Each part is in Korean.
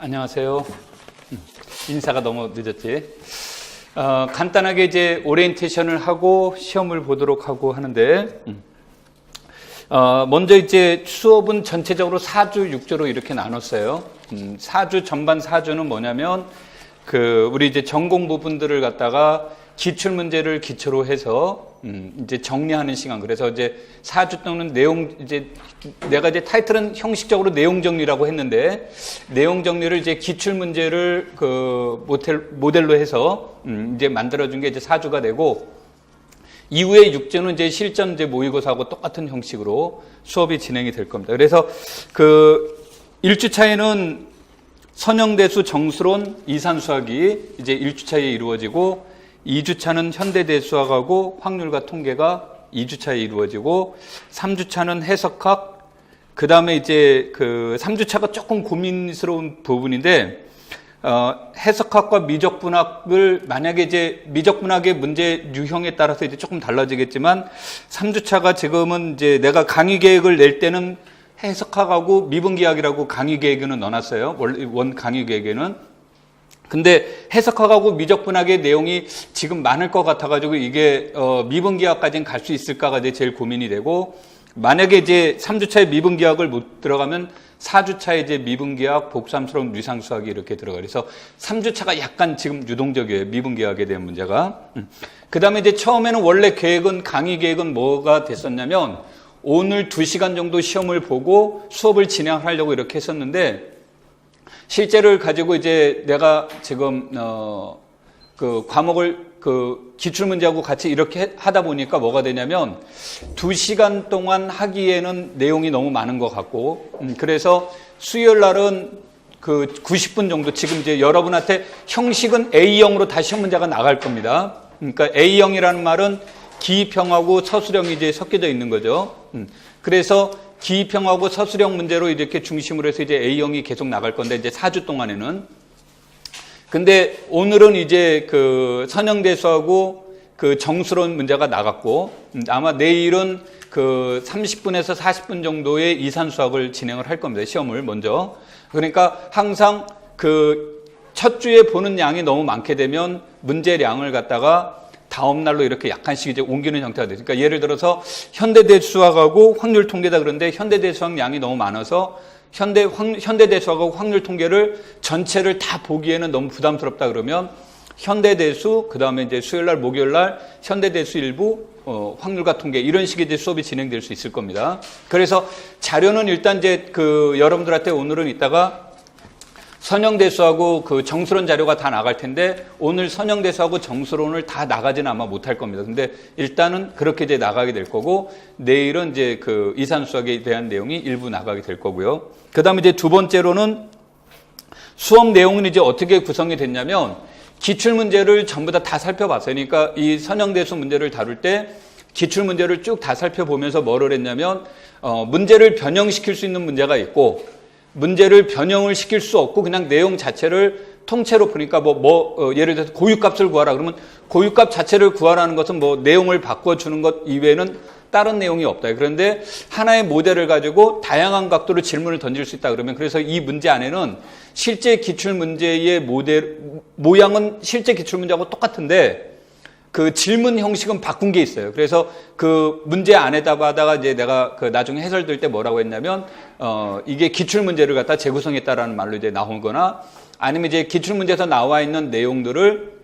안녕하세요. 인사가 너무 늦었지. 간단하게 이제 오리엔테이션을 하고 시험을 보도록 하고 하는데, 먼저 이제 수업은 전체적으로 4주, 6주로 이렇게 나눴어요. 4주, 전반 4주는 뭐냐면, 우리 이제 전공 부분들을 갖다가 기출 문제를 기초로 해서 이제 정리하는 시간. 그래서 이제 4주 동안 내가 이제 타이틀은 형식적으로 내용 정리라고 했는데, 내용 정리를 이제 기출 문제를 모델로 해서 이제 만들어준 게 이제 4주가 되고, 이후에 6주는 이제 실전 이제 모의고사하고 똑같은 형식으로 수업이 진행이 될 겁니다. 그래서 1주차에는 선형대수, 정수론, 이산수학이 이제 1주차에 이루어지고, 2주차는 현대대수학하고 확률과 통계가 2주차에 이루어지고, 3주차는 해석학, 그 다음에 이제 3주차가 조금 고민스러운 부분인데, 해석학과 미적분학을 만약에 이제 미적분학의 문제 유형에 따라서 이제 조금 달라지겠지만, 3주차가 지금은 이제 내가 강의 계획을 낼 때는 해석학하고 미분기하기라고 강의 계획에는 넣어놨어요. 원 강의 계획에는. 근데 해석학하고 미적분학의 내용이 지금 많을 것 같아가지고 이게 미분기하까지는 갈 수 있을까가 이제 제일 고민이 되고, 만약에 이제 3주차에 미분기하학을 못 들어가면 4주차에 이제 미분기하학, 복수함수론, 유상수학이 이렇게 들어가. 그래서 3주차가 약간 지금 유동적이에요. 미분기하학에 대한 문제가. 그 다음에 이제 처음에는 원래 강의 계획은 뭐가 됐었냐면, 오늘 2시간 정도 시험을 보고 수업을 진행하려고 이렇게 했었는데, 실제를 가지고 이제 내가 지금 과목을 기출문제하고 같이 이렇게 하다 보니까 뭐가 되냐면 2시간 동안 하기에는 내용이 너무 많은 것 같고, 그래서 수요일 날은 90분 정도, 지금 이제 여러분한테 형식은 A형으로 다 시험 문제가 나갈 겁니다. 그러니까 A형이라는 말은 기입형하고 서술형이 이제 섞여져 있는 거죠. 그래서 기입형하고 서술형 문제로 이렇게 중심으로 해서 이제 A형이 계속 나갈 건데, 이제 4주 동안에는. 근데 오늘은 이제 선형대수하고 정수론 문제가 나갔고, 아마 내일은 30분에서 40분 정도의 이산수학을 진행을 할 겁니다. 시험을 먼저. 그러니까 항상 첫 주에 보는 양이 너무 많게 되면 문제량을 갖다가 다음 날로 이렇게 약간씩 이제 옮기는 형태가 돼요. 그러니까 예를 들어서 현대대수학하고 확률통계다 그런데 현대대수학 양이 너무 많아서 현대대수학하고 확률통계를 전체를 다 보기에는 너무 부담스럽다 그러면 현대대수, 그 다음에 이제 수요일날, 목요일날 현대대수 일부, 확률과 통계 이런 식의 이제 수업이 진행될 수 있을 겁니다. 그래서 자료는 일단 이제 여러분들한테 오늘은 이따가 선형대수하고 정수론 자료가 다 나갈 텐데, 오늘 선형대수하고 정수론을 다 나가지는 아마 못할 겁니다. 근데 일단은 그렇게 이제 나가게 될 거고, 내일은 이제 이산수학에 대한 내용이 일부 나가게 될 거고요. 그 다음에 이제 두 번째로는 수업 내용은 이제 어떻게 구성이 됐냐면, 기출문제를 전부 다 살펴봤어요. 그러니까 이 선형대수 문제를 다룰 때 기출문제를 쭉 다 살펴보면서 뭐를 했냐면, 문제를 변형시킬 수 있는 문제가 있고, 문제를 변형을 시킬 수 없고 그냥 내용 자체를 통째로 보니까 예를 들어서 고유값을 구하라 그러면 고유값 자체를 구하라는 것은 내용을 바꿔주는 것 이외에는 다른 내용이 없다. 그런데 하나의 모델을 가지고 다양한 각도로 질문을 던질 수 있다 그러면, 그래서 이 문제 안에는 실제 기출 문제의 모양은 실제 기출 문제하고 똑같은데 질문 형식은 바꾼 게 있어요. 그래서 문제 안에다가 이제 내가 나중에 해설될 때 뭐라고 했냐면, 이게 기출문제를 갖다 재구성했다라는 말로 이제 나오거나, 아니면 이제 기출문제에서 나와 있는 내용들을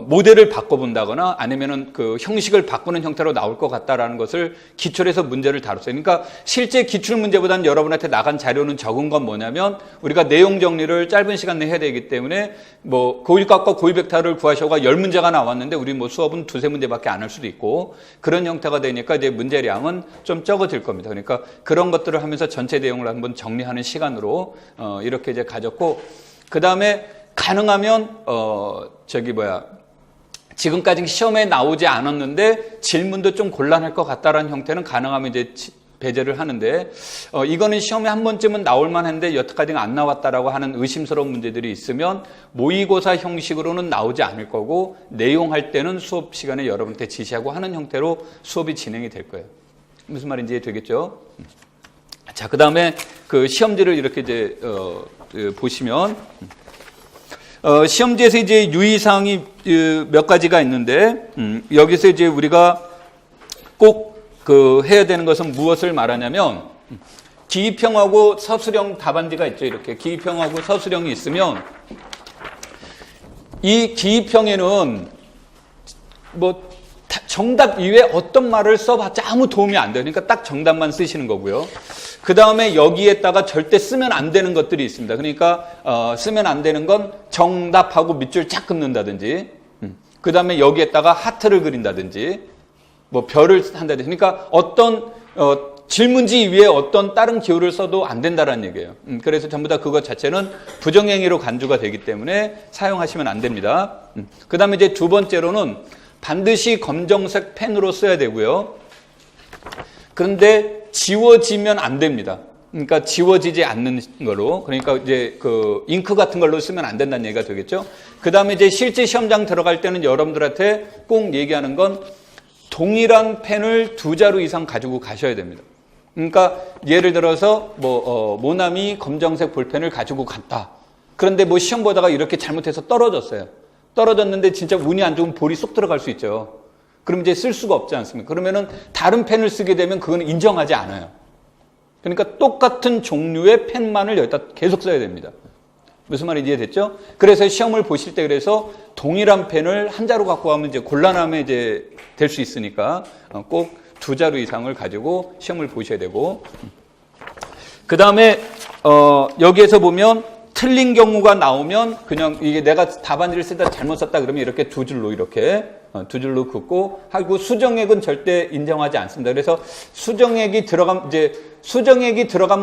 모델을 바꿔본다거나, 아니면은 형식을 바꾸는 형태로 나올 것 같다라는 것을 기초로 해서 문제를 다뤘어요. 그러니까 실제 기출문제보다는 여러분한테 나간 자료는 적은 건 뭐냐면, 우리가 내용 정리를 짧은 시간 내에 해야 되기 때문에 고유값과 고유벡터를 구하셔가 10문제가 나왔는데 우리 수업은 2-3문제밖에 안 할 수도 있고, 그런 형태가 되니까 이제 문제량은 좀 적어질 겁니다. 그러니까 그런 것들을 하면서 전체 내용을 한번 정리하는 시간으로 이렇게 이제 가졌고, 그 다음에 가능하면 지금까지 시험에 나오지 않았는데 질문도 좀 곤란할 것 같다라는 형태는 가능하면 이제 배제를 하는데, 이거는 시험에 한 번쯤은 나올 만한데 여태까지는 안 나왔다라고 하는 의심스러운 문제들이 있으면 모의고사 형식으로는 나오지 않을 거고, 내용할 때는 수업 시간에 여러분한테 지시하고 하는 형태로 수업이 진행이 될 거예요. 무슨 말인지 되겠죠? 자, 그 다음에 그 시험지를 이렇게 이제, 보시면, 시험지에서 이제 유의사항이 몇 가지가 있는데, 여기서 이제 우리가 꼭 해야 되는 것은 무엇을 말하냐면, 기입형하고 서술형 답안지가 있죠. 이렇게 기입형하고 서술형이 있으면, 이 기입형에는 뭐 정답 이외에 어떤 말을 써봤자 아무 도움이 안 돼요. 그러니까 딱 정답만 쓰시는 거고요. 그 다음에 여기에다가 절대 쓰면 안 되는 것들이 있습니다. 그러니까 쓰면 안 되는 건 정답하고 밑줄 쫙 긋는다든지, 그 다음에 여기에다가 하트를 그린다든지, 뭐 별을 한다든지. 그러니까 어떤 질문지 위에 어떤 다른 기호를 써도 안 된다는 얘기예요. 그래서 전부 다 그것 자체는 부정행위로 간주가 되기 때문에 사용하시면 안 됩니다. 그 다음에 이제 두 번째로는 반드시 검정색 펜으로 써야 되고요. 그런데 지워지면 안 됩니다. 그러니까 지워지지 않는 걸로. 그러니까 이제 그 잉크 같은 걸로 쓰면 안 된다는 얘기가 되겠죠. 그 다음에 이제 실제 시험장 들어갈 때는 여러분들한테 꼭 얘기하는 건 동일한 펜을 2자루 이상 가지고 가셔야 됩니다. 그러니까 예를 들어서 모남이 검정색 볼펜을 가지고 갔다. 그런데 뭐 시험 보다가 이렇게 잘못해서 떨어졌어요. 떨어졌는데 진짜 운이 안 좋으면 볼이 쏙 들어갈 수 있죠. 그럼 이제 쓸 수가 없지 않습니까? 그러면은 다른 펜을 쓰게 되면 그건 인정하지 않아요. 그러니까 똑같은 종류의 펜만을 여기다 계속 써야 됩니다. 무슨 말인지 이해됐죠? 그래서 시험을 보실 때 그래서 동일한 펜을 한 자루 갖고 가면 이제 곤란함에 이제 될 수 있으니까 꼭 2자루 이상을 가지고 시험을 보셔야 되고, 그 다음에 여기에서 보면 틀린 경우가 나오면 그냥 이게 내가 답안지를 쓰다 잘못 썼다 그러면 이렇게 2줄로 이렇게 2줄로 긋고 하고, 수정액은 절대 인정하지 않습니다. 그래서 수정액이 들어가면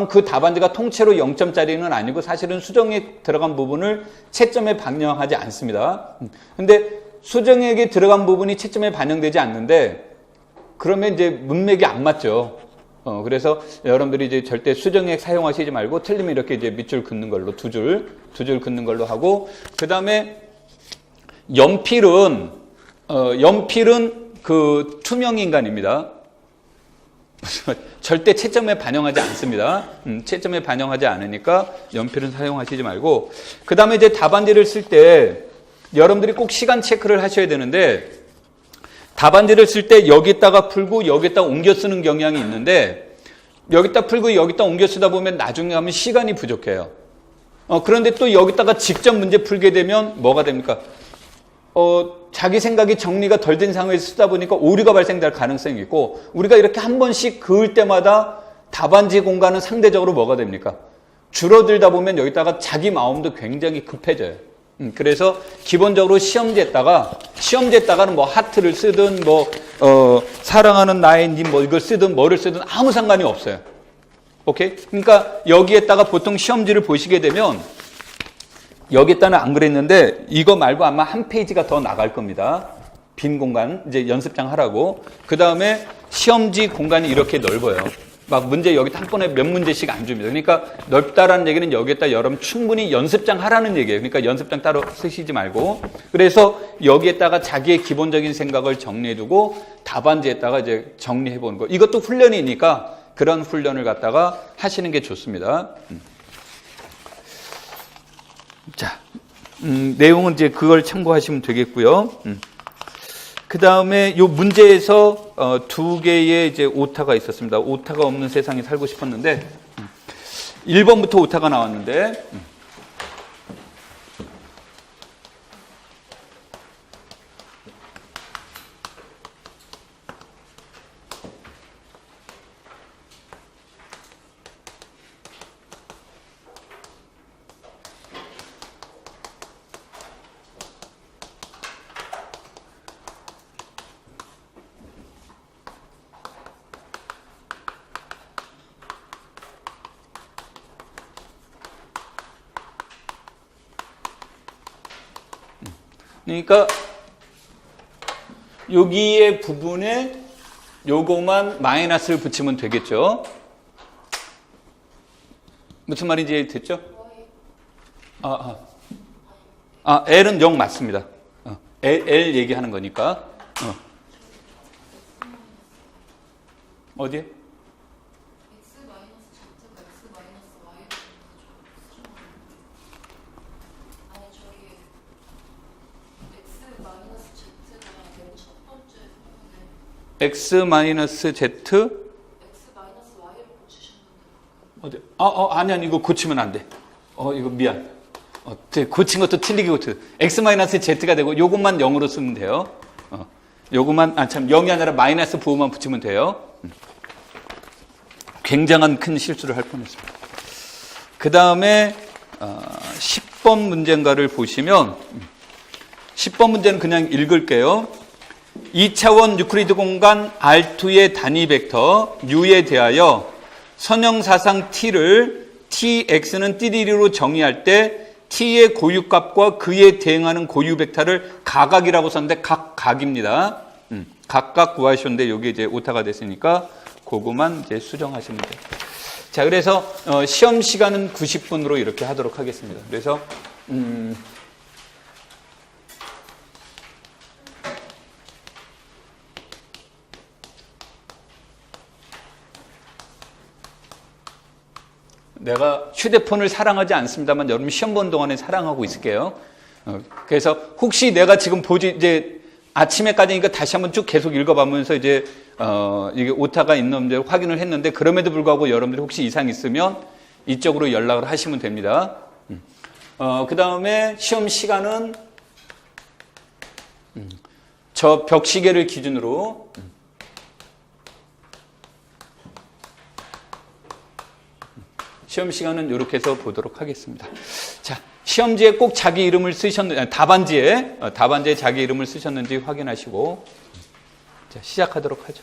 그 답안지가 통째로 0점짜리는 아니고 사실은 수정액 들어간 부분을 채점에 반영하지 않습니다. 근데 수정액이 들어간 부분이 채점에 반영되지 않는데 그러면 이제 문맥이 안 맞죠. 그래서 여러분들이 이제 절대 수정액 사용하시지 말고 틀리면 이렇게 이제 밑줄 긋는 걸로 2줄 긋는 걸로 하고, 그 다음에 연필은 그 투명 인간입니다. 절대 채점에 반영하지 않습니다. 채점에 반영하지 않으니까 연필은 사용하시지 말고, 그 다음에 이제 답안지를 쓸 때 여러분들이 꼭 시간 체크를 하셔야 되는데, 답안지를 쓸 때 여기다가 풀고 여기다가 옮겨 쓰는 경향이 있는데, 여기다 풀고 여기다 옮겨 쓰다 보면 나중에 가면 시간이 부족해요. 그런데 또 여기다가 직접 문제 풀게 되면 뭐가 됩니까? 자기 생각이 정리가 덜 된 상황에서 쓰다 보니까 오류가 발생될 가능성이 있고, 우리가 이렇게 한 번씩 그을 때마다 답안지 공간은 상대적으로 뭐가 됩니까? 줄어들다 보면 여기다가 자기 마음도 굉장히 급해져요. 그래서 기본적으로 시험지에다가는 뭐 하트를 쓰든 사랑하는 나의 님 이걸 쓰든 뭐를 쓰든 아무 상관이 없어요. 오케이? 그러니까 여기에다가 보통 시험지를 보시게 되면 여기에다는 안 그랬는데 이거 말고 아마 한 페이지가 더 나갈 겁니다. 빈 공간, 이제 연습장 하라고. 그 다음에 시험지 공간이 이렇게 넓어요. 막 문제 여기 한 번에 몇 문제씩 안 줍니다. 그러니까 넓다라는 얘기는 여기에다 여러분 충분히 연습장 하라는 얘기예요. 그러니까 연습장 따로 쓰시지 말고. 그래서 여기에다가 자기의 기본적인 생각을 정리해두고 답안지에다가 이제 정리해보는 거. 이것도 훈련이니까 그런 훈련을 갖다가 하시는 게 좋습니다. 자, 내용은 이제 그걸 참고하시면 되겠고요. 그 다음에 요 문제에서 2개의 이제 오타가 있었습니다. 오타가 없는 세상에 살고 싶었는데 1번부터 오타가 나왔는데 그러니까 여기에 부분에 요거만 마이너스를 붙이면 되겠죠. 무슨 말인지 됐죠? L은 0 맞습니다. L 얘기하는 거니까. 어디에? x-z x-y를 고치셨는데. 어디? 아니, 이거 고치면 안 돼. 이거 미안. 고친 것도 틀리게 고쳐. x-z가 되고, 요것만 0으로 쓰면 돼요. 요것만, 0이 아니라 마이너스 부호만 붙이면 돼요. 굉장한 큰 실수를 할 뻔했습니다. 그 다음에, 10번 문제인가를 보시면, 10번 문제는 그냥 읽을게요. 2차원 유클리드 공간 R2의 단위 벡터 U에 대하여 선형사상 T를 Tx는 띠리리로 정의할 때 T의 고유값과 그에 대응하는 고유 벡터를 각각이라고 썼는데 각각입니다. 각각 구하셨는데 여기 이제 오타가 됐으니까 그거만 이제 수정하시면 돼요. 자, 그래서 시험 시간은 90분으로 이렇게 하도록 하겠습니다. 그래서 내가 휴대폰을 사랑하지 않습니다만 여러분 시험 보는 동안에 사랑하고 있을게요. 그래서 혹시 내가 지금 이제 아침에까지니까 다시 한번 쭉 계속 읽어보면서 이제 이게 오타가 있는지 확인을 했는데 그럼에도 불구하고 여러분들이 혹시 이상 있으면 이쪽으로 연락을 하시면 됩니다. 그 다음에 시험 시간은 저 벽시계를 기준으로 시험 시간은 이렇게 해서 보도록 하겠습니다. 자, 시험지에 꼭 자기 이름을 쓰셨는지, 답안지에 자기 이름을 쓰셨는지 확인하시고, 자, 시작하도록 하죠.